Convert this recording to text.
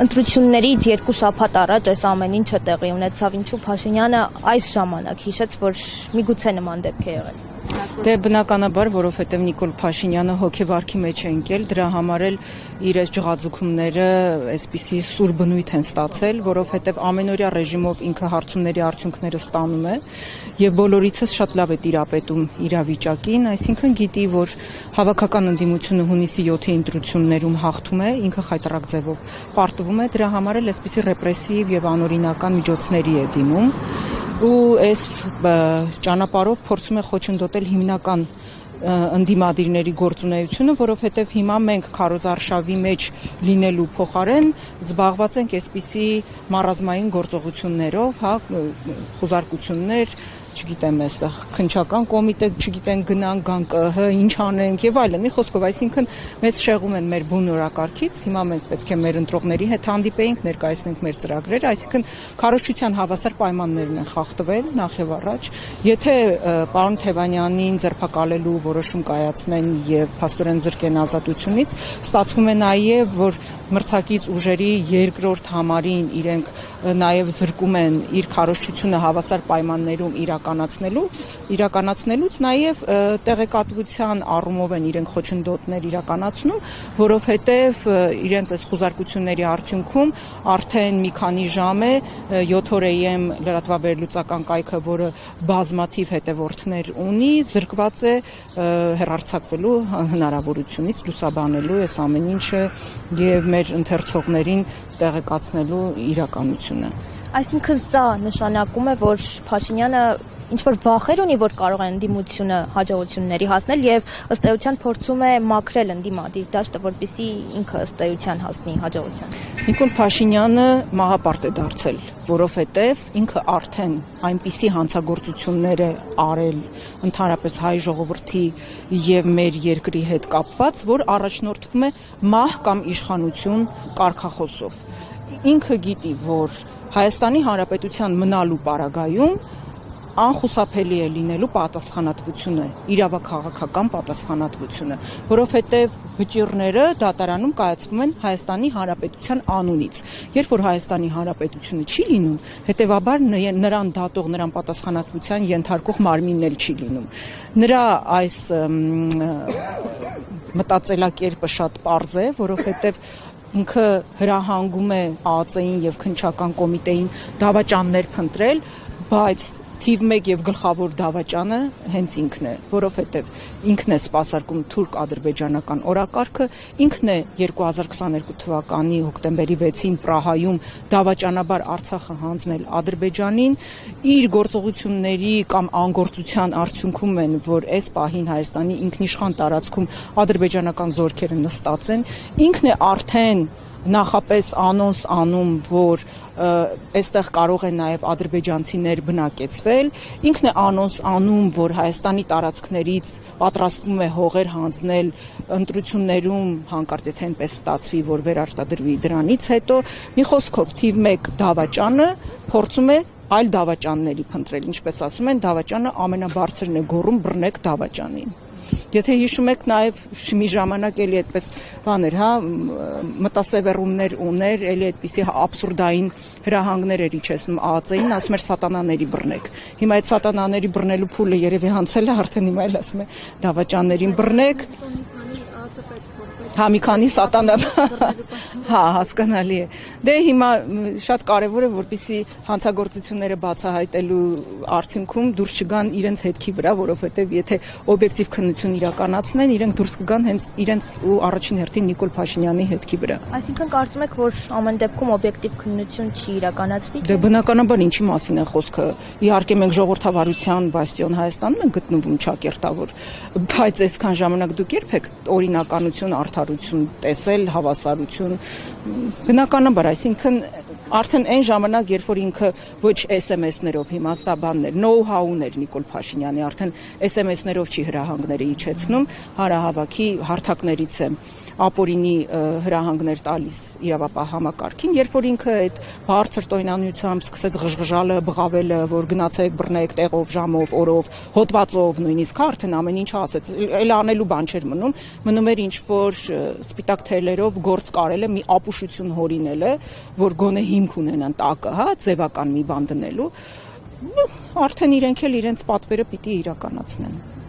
Ընտրություններից 2 շաբաթ առաջ այս ամեն ինչը տեղի ունեցավ, ինչու Փաշինյանը այս ժամանակ հիշեց, որ միգուցե նման դեպք է եղել։ Դե բնականաբար, որովհետև Նիկոլ Փաշինյանը հոգեվարքի մեջ է ընկել, դրա համար էլ իր այս ջղաձգումները այսպիսի սուր բնույթ են ստացել, որովհետև ամենօրյա ռեժիմով ինքը հարցումների արդյունքները ստանում է եւ բոլորիցս շատ լավ է տիրապետում իրավիճակին, այսինքն գիտի, որ հավաքական ընդդիմությունը հունիսի 7-ի ընտրություններում հաղթում է, ինքը խայտառակ ձևով պարտվում է, դրա համար էլ այսպիսի ռեպրեսիվ եւ անօրինական միջոցների է դիմում ու այս ճանապարհով փորձում է խոչընդոտել հիմնական ընդդիմադիրների գործունեությունը, որովհետև հիմա մենք քարոզարշավի մեջ լինելու փոխարեն զբաղված ենք այսպիսի մարազմային գործողություններով, խուզարկություններ, չգիտեմ, այստեղ քննչական կոմիտե, չգիտեն գնանք, գան ԿՀ, ինչ անենք եւ այլն։ Մի խոսքով, այսինքն մեզ շեղում են մեր բուն օրակարգից, հիմա մենք պետք է մեր ընտրողների հետ հանդիպեինք, ներկայացնենք մեր ծրագրերը, այսինքն քարոզչության հավասար պայմաններն են խախտվել նախ եւ առաջ։ Եթե պարոն Թևանյանին ձերբակալելու որոշում կայացնեն եւ փաստորեն զրկեն ազատությունից, ստացվում է նաեւ, որ մրցակից ուժերի երկրորդ համարին իրենք նաեւ զրկում են իր քարոզչությունը հավասար պայմաններում իրականացնելուց նաև տեղեկատվության առումով են իրենք խոչընդոտներ իրականացնում, որովհետև իրենց այս խուզարկությունների արդյունքում արդեն մի քանի ժամ է 7 AM լրատվաբերլուծական կայքը, որը բազմաթիվ հետևորդներ ունի, զրկված է հեռարձակվելու հնարավորությունից, լուսաբանելու այս ամեն ինչը եւ մեր ընթերցողներին տեղեկացնելու իրականությունը։ Այսինքն սա նշանակում է, որ Փաշինյանը ինչ-որ վախեր ունի, որ կարող է ընդդիմությունը հաջողությունների հասնել եւ ըստ էության փորձում է մաքրել ընդդիմադիր դաշտը, որպեսզի ինքը ըստ էության հասնի հաջողության։ Նիկոլ Փաշինյանը մահապարտ է դարձել, որովհետև ինքը արդեն այնպիսի հանցագործություններ է արել ընդհանրապես հայ ժողովրդի եւ մեր երկրի հետ կապված, որ առաջնորդվում է մահ կամ իշխանություն կարգախոսով։ Ինքը գիտի, որ Հայաստանի Հանրապետության մնալու պարագայում անխուսափելի է լինելու պատասխանատվությունը, իրավաքաղաքական պատասխանատվությունը, որովհետև վճիռները դատարանում կայացվում են Հայաստանի Հանրապետության անունից։ Երբ որ Հայաստանի Հանրապետությունը չի լինում, հետևաբար նրան դատող, նրան պատասխանատվության ենթարկող մարմինն էլ չի լինում։ Նրա այս մտածելակերպը շատ պարզ է, որովհետև ինքը հրահանգում է ԱԱԾ-ին եւ քննչական կոմիտեին դավաճաններ փնտրել, բայց թիվ 1 եւ գլխավոր դավաճանը հենց ինքն է, որովհետեւ ինքն է սպասարկում թուրք-ադրբեջանական օրակարգը, ինքն է 2022 թվականի հոկտեմբերի 6-ին Պրահայում դավաճանաբար Արցախը հանձնել Ադրբեջանին, իր գործողությունների կամ անգործության արդյունքում են, որ այս պահին Հայաստանի ինքնիշխան տարածքում ադրբեջանական զորքերը նստած են, ինքն է արդեն նախապես անոնս անում, որ այստեղ կարող են նաև ադրբեջանցիներ բնակեցվել, ինքն է անոնս անում, որ Հայաստանի տարածքներից պատրաստվում է հողեր հանձնել ընտրություններում, հանկարծ եթե այնպես ստացվի, որ վերարտադրվի դրանից հետո, մի խոսքով թիվ 1 դավաճանը փորձում է այլ դավաճանների փնտրել, ինչպես ասում են, դավաճանը ամենաբարձրն է գոռում բռնեք դավաճանին։ Եթե հիշում եք, նաև մի ժամանակ էլի այդպես բաներ, մտասևեռումներ ուներ, էլի այդպիսի աբսուրդային հրահանգներ էր իջեցնում ԱԱԾ-ին, ասում էր սատանաների բռնեք։ Հիմա այդ սատանաների բռնելու փուլը երևի հանցել է, արդեն հիմա էլ ասում է դավաճաններին բռնեք։ Մի քանի սատանա, հասկանալի է։ Դե հիմա շատ կարևոր է, որպեսզի հանցագործությունները բացահայտելու արդյունքում դուրս չգան իրենց հետքի վրա, որովհետև եթե օբյեկտիվ քննություն իրականացնեն, իրենք դուրս կգան հենց իրենց ու առաջին հերթին Նիկոլ Փաշինյանի հետքի վրա։ Այսինքն կարծում եք, որ ամեն դեպքում օբյեկտիվ քննություն չի իրականացվի։ Դե բնականաբար ինչի մասին է խոսքը։ Իհարկե մենք ժողովրդավարության բաստիոն Հայաստանում ենք գտնվում ճակերտավոր, բայց այսքան ժամանակ դուք երբ եք օրինականություն, արդարություն տեսել, հավասարություն, բնականաբար, այսինքն Արդեն այն ժամանակ, երբ որ ինքը ոչ SMS-ներով, հիմա սա բաններ, know-how-ն էր Նիկոլ Փաշինյանի, արդեն SMS-ներով չի հրահանգները իջեցնում, հարահավաքի հարթակներից է ապօրինի հրահանգներ տալիս իրավապահ համակարգին, երբ որ ինքը այդ բարձր տոյնանությամբ սկսեց ղժղժալը, բղավելը, որ գնացեք բռնեք տեղով, ժամով, օրով, հոդվածով նույնիսկ, արդեն ամեն ինչ ասեց, էլ անելու բան չէր մնում էր ինչ որ սպիտակ թելերով գործ կարելը, մի ապուշություն հորինելը, որ գոնե հիմք ունենան տակը, հա, ձևական մի բան դնելու, արդեն իրենք էլ իրենց պատվերը պիտի իրականացնեն։